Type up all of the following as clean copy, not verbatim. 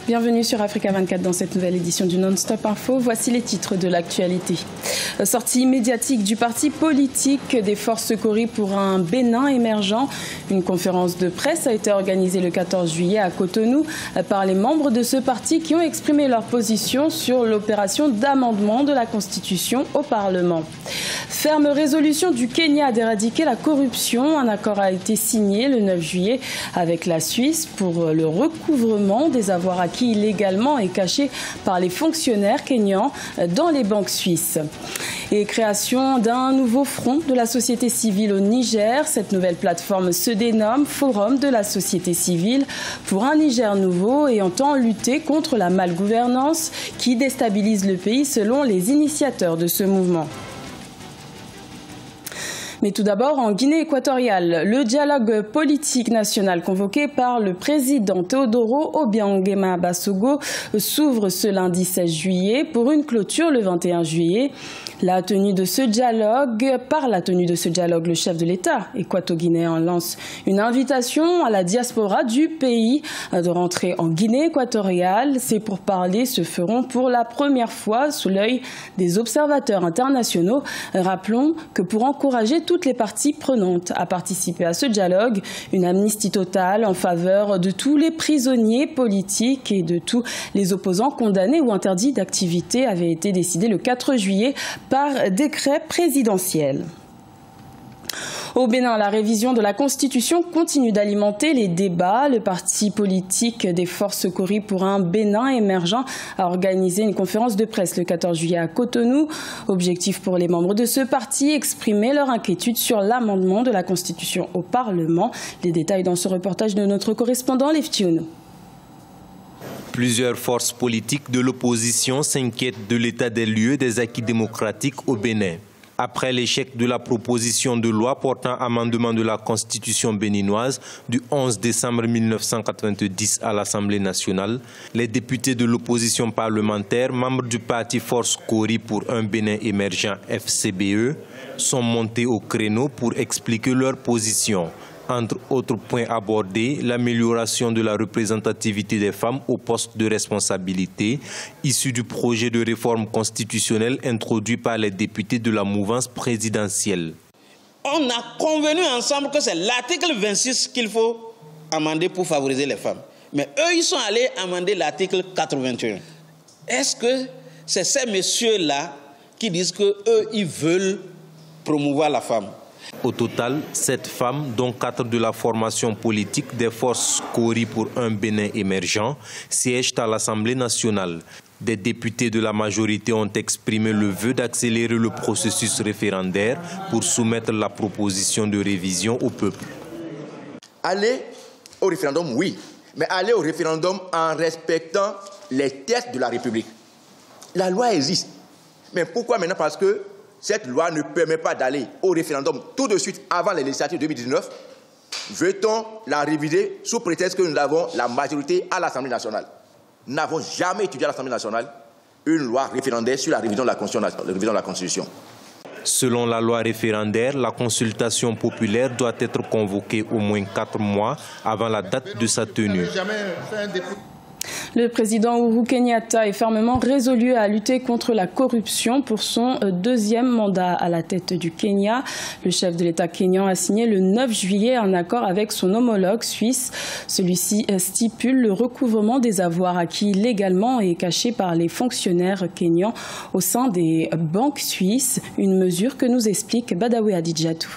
Bienvenue sur Africa 24 dans cette nouvelle édition du Non-Stop Info. Voici les titres de l'actualité. Sortie médiatique du parti politique des Forces Cori pour un Bénin émergent. Une conférence de presse a été organisée le 14 juillet à Cotonou par les membres de ce parti qui ont exprimé leur position sur l'opération d'amendement de la Constitution au Parlement. Ferme résolution du Kenya d'éradiquer la corruption. Un accord a été signé le 9 juillet avec la Suisse pour le recouvrement des avoirs acquis illégalement et cachés par les fonctionnaires kenyans dans les banques suisses. Et création d'un nouveau front de la société civile au Niger. Cette nouvelle plateforme se dénomme Forum de la société civile pour un Niger nouveau et entend lutter contre la malgouvernance qui déstabilise le pays selon les initiateurs de ce mouvement. Mais tout d'abord, en Guinée équatoriale, le dialogue politique national convoqué par le président Teodoro Obiang Basogo s'ouvre ce lundi 16 juillet pour une clôture le 21 juillet. Par la tenue de ce dialogue, le chef de l'État équato-guinéen lance une invitation à la diaspora du pays de rentrer en Guinée équatoriale. Ces pourparlers se feront pour la première fois sous l'œil des observateurs internationaux. Rappelons que pour encourager toutes les parties prenantes à participer à ce dialogue, une amnistie totale en faveur de tous les prisonniers politiques et de tous les opposants condamnés ou interdits d'activité avait été décidée le 4 juillet par décret présidentiel. Au Bénin, la révision de la Constitution continue d'alimenter les débats. Le parti politique des Forces Cori pour un Bénin émergent a organisé une conférence de presse le 14 juillet à Cotonou. Objectif pour les membres de ce parti, exprimer leur inquiétude sur l'amendement de la Constitution au Parlement. Les détails dans ce reportage de notre correspondant Lev Tionou. Plusieurs forces politiques de l'opposition s'inquiètent de l'état des lieux des acquis démocratiques au Bénin. Après l'échec de la proposition de loi portant amendement de la Constitution béninoise du 11 décembre 1990 à l'Assemblée nationale, les députés de l'opposition parlementaire, membres du parti Force Cori pour un Bénin émergent FCBE, sont montés au créneau pour expliquer leur position. Entre autres points abordés, l'amélioration de la représentativité des femmes aux postes de responsabilité, issu du projet de réforme constitutionnelle introduit par les députés de la mouvance présidentielle. On a convenu ensemble que c'est l'article 26 qu'il faut amender pour favoriser les femmes. Mais eux, ils sont allés amender l'article 81. Est-ce que c'est ces messieurs-là qui disent qu'eux, ils veulent promouvoir la femme? Au total, 7 femmes, dont 4 de la formation politique des Forces Cori pour un Bénin émergent, siègent à l'Assemblée nationale. Des députés de la majorité ont exprimé le vœu d'accélérer le processus référendaire pour soumettre la proposition de révision au peuple. Aller au référendum, oui, mais aller au référendum en respectant les textes de la République. La loi existe. Mais pourquoi maintenant? Parce que cette loi ne permet pas d'aller au référendum tout de suite avant les législatives 2019. Veut-on la réviser sous prétexte que nous avons la majorité à l'Assemblée nationale? Nous n'avons jamais étudié à l'Assemblée nationale une loi référendaire sur la révision de la Constitution. Selon la loi référendaire, la consultation populaire doit être convoquée au moins 4 mois avant la date de sa tenue. Le président Uhuru Kenyatta est fermement résolu à lutter contre la corruption pour son deuxième mandat à la tête du Kenya. Le chef de l'État kényan a signé le 9 juillet un accord avec son homologue suisse. Celui-ci stipule le recouvrement des avoirs acquis légalement et cachés par les fonctionnaires kenyans au sein des banques suisses. Une mesure que nous explique Badawi Adidjatou.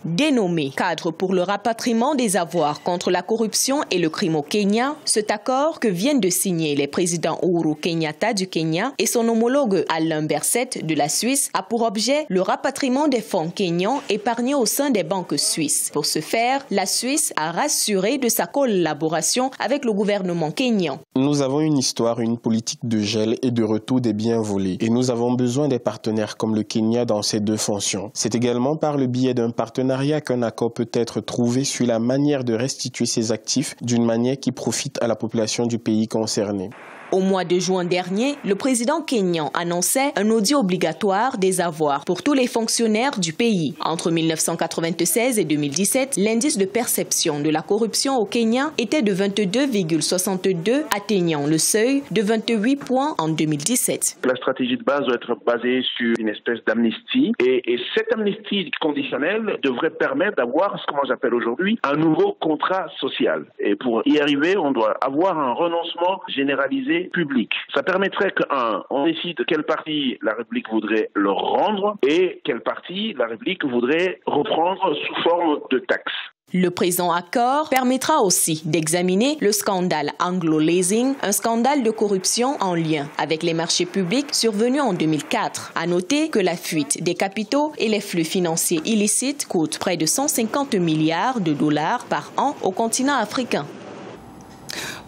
Dénommé cadre pour le rapatriement des avoirs contre la corruption et le crime au Kenya, cet accord que viennent de signer les présidents Uhuru Kenyatta du Kenya et son homologue Alain Berset de la Suisse a pour objet le rapatriement des fonds kenyans épargnés au sein des banques suisses. Pour ce faire, la Suisse a rassuré de sa collaboration avec le gouvernement kenyan. Nous avons une histoire, une politique de gel et de retour des biens volés et nous avons besoin des partenaires comme le Kenya dans ces deux fonctions. C'est également par le biais d'un partenariat qu'un accord peut être trouvé sur la manière de restituer ces actifs d'une manière qui profite à la population du pays concerné. Au mois de juin dernier, le président kényan annonçait un audit obligatoire des avoirs pour tous les fonctionnaires du pays. Entre 1996 et 2017, l'indice de perception de la corruption au Kenya était de 22,62, atteignant le seuil de 28 points en 2017. La stratégie de base doit être basée sur une espèce d'amnistie et cette amnistie conditionnelle devrait permettre d'avoir ce que moi j'appelle aujourd'hui un nouveau contrat social. Et pour y arriver, on doit avoir un renoncement généralisé public. Ça permettrait qu'on décide de quelle partie la République voudrait leur rendre et quelle partie la République voudrait reprendre sous forme de taxes. Le présent accord permettra aussi d'examiner le scandale Anglo Leasing, un scandale de corruption en lien avec les marchés publics survenu en 2004. À noter que la fuite des capitaux et les flux financiers illicites coûtent près de 150 milliards de dollars par an au continent africain.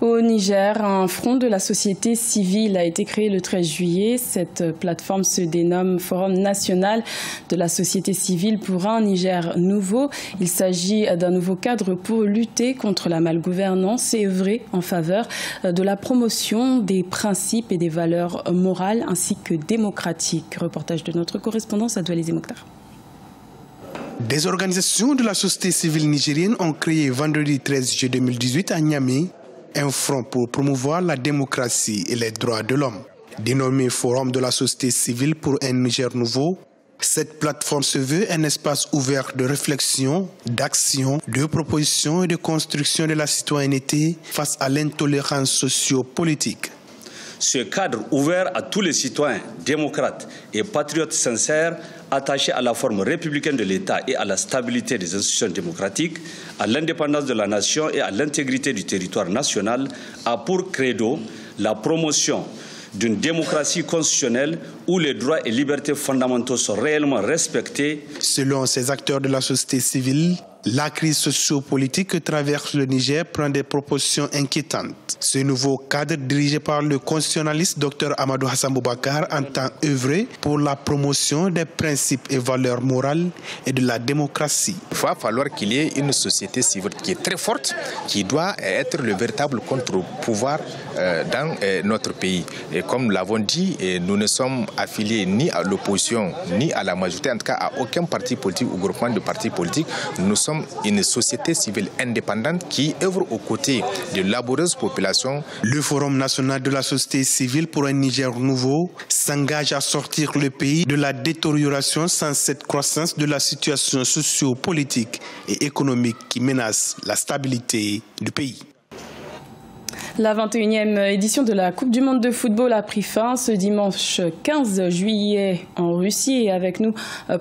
Au Niger, un front de la société civile a été créé le 13 juillet. Cette plateforme se dénomme Forum national de la société civile pour un Niger nouveau. Il s'agit d'un nouveau cadre pour lutter contre la malgouvernance et œuvrer en faveur de la promotion des principes et des valeurs morales ainsi que démocratiques. Reportage de notre correspondant Adouali Mokhtar. Des organisations de la société civile nigérienne ont créé vendredi 13 juillet 2018 à Niamey un front pour promouvoir la démocratie et les droits de l'homme. Dénommé Forum de la société civile pour un Niger nouveau, cette plateforme se veut un espace ouvert de réflexion, d'action, de proposition et de construction de la citoyenneté face à l'intolérance socio-politique. Ce cadre ouvert à tous les citoyens démocrates et patriotes sincères attachés à la forme républicaine de l'État et à la stabilité des institutions démocratiques, à l'indépendance de la nation et à l'intégrité du territoire national a pour credo la promotion d'une démocratie constitutionnelle où les droits et libertés fondamentaux sont réellement respectés. Selon ces acteurs de la société civile, la crise socio-politique que traverse le Niger prend des proportions inquiétantes. Ce nouveau cadre dirigé par le constitutionnaliste Dr Amadou Hassan Boubacar entend œuvrer pour la promotion des principes et valeurs morales et de la démocratie. Il va falloir qu'il y ait une société civile qui est très forte, qui doit être le véritable contre-pouvoir dans notre pays. Et comme nous l'avons dit, nous ne sommes affiliés ni à l'opposition ni à la majorité, en tout cas à aucun parti politique ou groupement de partis politiques. Nous sommes une société civile indépendante qui œuvre aux côtés de laborieuse population. Le Forum national de la société civile pour un Niger nouveau s'engage à sortir le pays de la détérioration sans cette croissance de la situation socio-politique et économique qui menace la stabilité du pays. La 21e édition de la Coupe du Monde de football a pris fin ce dimanche 15 juillet en Russie. Et avec nous,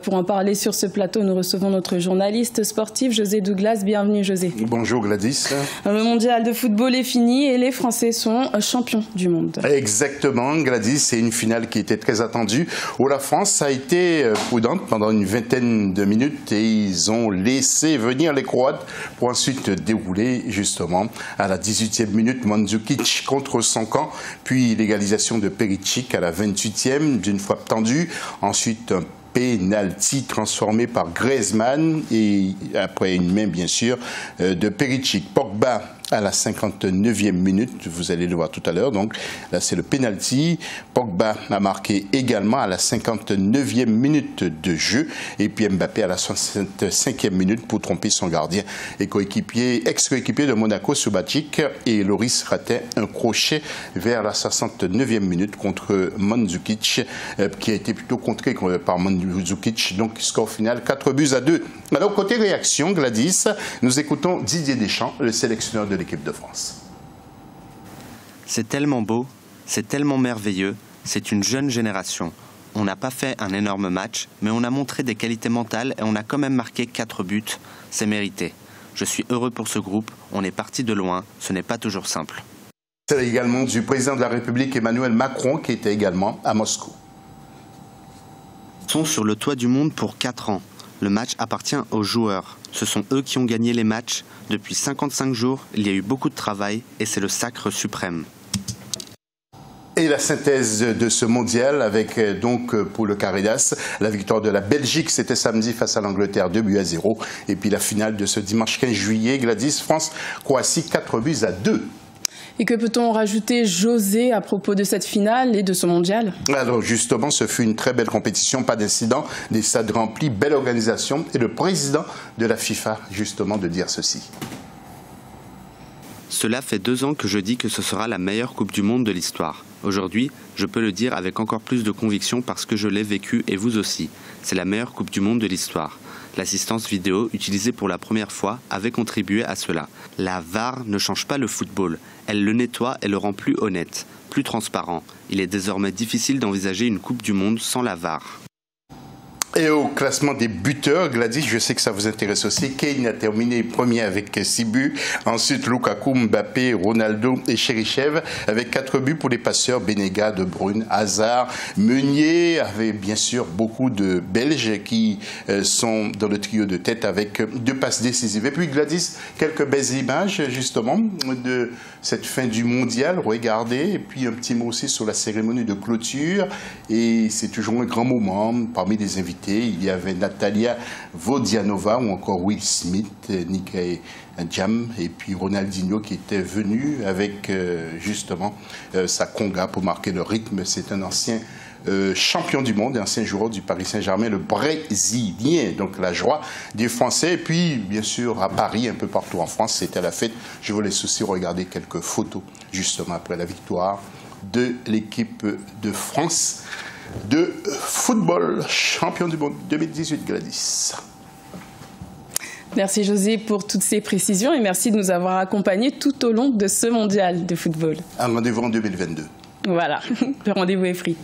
pour en parler sur ce plateau, nous recevons notre journaliste sportif José Douglas. Bienvenue José. Bonjour Gladys. Le mondial de football est fini et les Français sont champions du monde. Exactement Gladys, c'est une finale qui était très attendue, où la France a été prudente pendant une vingtaine de minutes et ils ont laissé venir les Croates pour ensuite dérouler justement à la 18e minute Mandzukic contre son camp, puis l'égalisation de Perisic à la 28e d'une frappe tendue, ensuite un penalty transformé par Griezmann et après une main bien sûr de Perisic. Pogba à la 59e minute, vous allez le voir tout à l'heure, donc là c'est le penalty. Pogba a marqué également à la 59e minute de jeu et puis Mbappé à la 65e minute pour tromper son gardien et ex-coéquipier de Monaco, Subasic, et Loris ratait un crochet vers la 69e minute contre Mandzukic qui a été plutôt contré par Mandzukic, donc score final 4-2. Alors côté réaction Gladys, nous écoutons Didier Deschamps, le sélectionneur de l'équipe de France. C'est tellement beau, c'est tellement merveilleux, c'est une jeune génération. On n'a pas fait un énorme match, mais on a montré des qualités mentales et on a quand même marqué 4 buts. C'est mérité. Je suis heureux pour ce groupe, on est parti de loin, ce n'est pas toujours simple. C'est également du président de la République Emmanuel Macron qui était également à Moscou. Ils sont sur le toit du monde pour 4 ans. Le match appartient aux joueurs. Ce sont eux qui ont gagné les matchs. Depuis 55 jours, il y a eu beaucoup de travail et c'est le sacre suprême. Et la synthèse de ce mondial avec donc pour le Caridas, la victoire de la Belgique, c'était samedi face à l'Angleterre 2-0. Et puis la finale de ce dimanche 15 juillet, Gladys, France-Croatie 4-2. Et que peut-on rajouter, José, à propos de cette finale et de ce mondial? Alors justement, ce fut une très belle compétition, pas d'incident, des stades remplis, belle organisation. Et le président de la FIFA, justement, de dire ceci. Cela fait 2 ans que je dis que ce sera la meilleure Coupe du Monde de l'histoire. Aujourd'hui, je peux le dire avec encore plus de conviction parce que je l'ai vécu et vous aussi. C'est la meilleure Coupe du Monde de l'histoire. L'assistance vidéo, utilisée pour la première fois, avait contribué à cela. La VAR ne change pas le football. Elle le nettoie et le rend plus honnête, plus transparent. Il est désormais difficile d'envisager une Coupe du Monde sans la VAR. Et au classement des buteurs, Gladys, je sais que ça vous intéresse aussi. Kane a terminé premier avec 6 buts. Ensuite, Lukaku, Mbappé, Ronaldo et Cherichev avec 4 buts pour les passeurs Benega, De Bruyne, Hazard, Meunier, avec bien sûr beaucoup de Belges qui sont dans le trio de tête avec 2 passes décisives. Et puis Gladys, quelques belles images justement de cette fin du mondial. Regardez, et puis un petit mot aussi sur la cérémonie de clôture. Et c'est toujours un grand moment parmi les invités. Il y avait Natalia Vodianova ou encore Will Smith, Nick Jam et puis Ronaldinho qui était venu avec justement sa conga pour marquer le rythme. C'est un ancien champion du monde, ancien joueur du Paris Saint-Germain, le Brésilien. Donc la joie des Français. Et puis bien sûr à Paris, un peu partout en France, c'était la fête. Je vous laisse aussi regarder quelques photos justement après la victoire de l'équipe de France de football, champion du monde 2018, Gladys. Merci José pour toutes ces précisions et merci de nous avoir accompagnés tout au long de ce mondial de football. Un rendez-vous en 2022. Voilà, le rendez-vous est pris.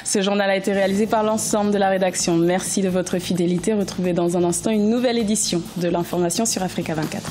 Ce journal a été réalisé par l'ensemble de la rédaction. Merci de votre fidélité. Retrouvez dans un instant une nouvelle édition de l'information sur Africa 24.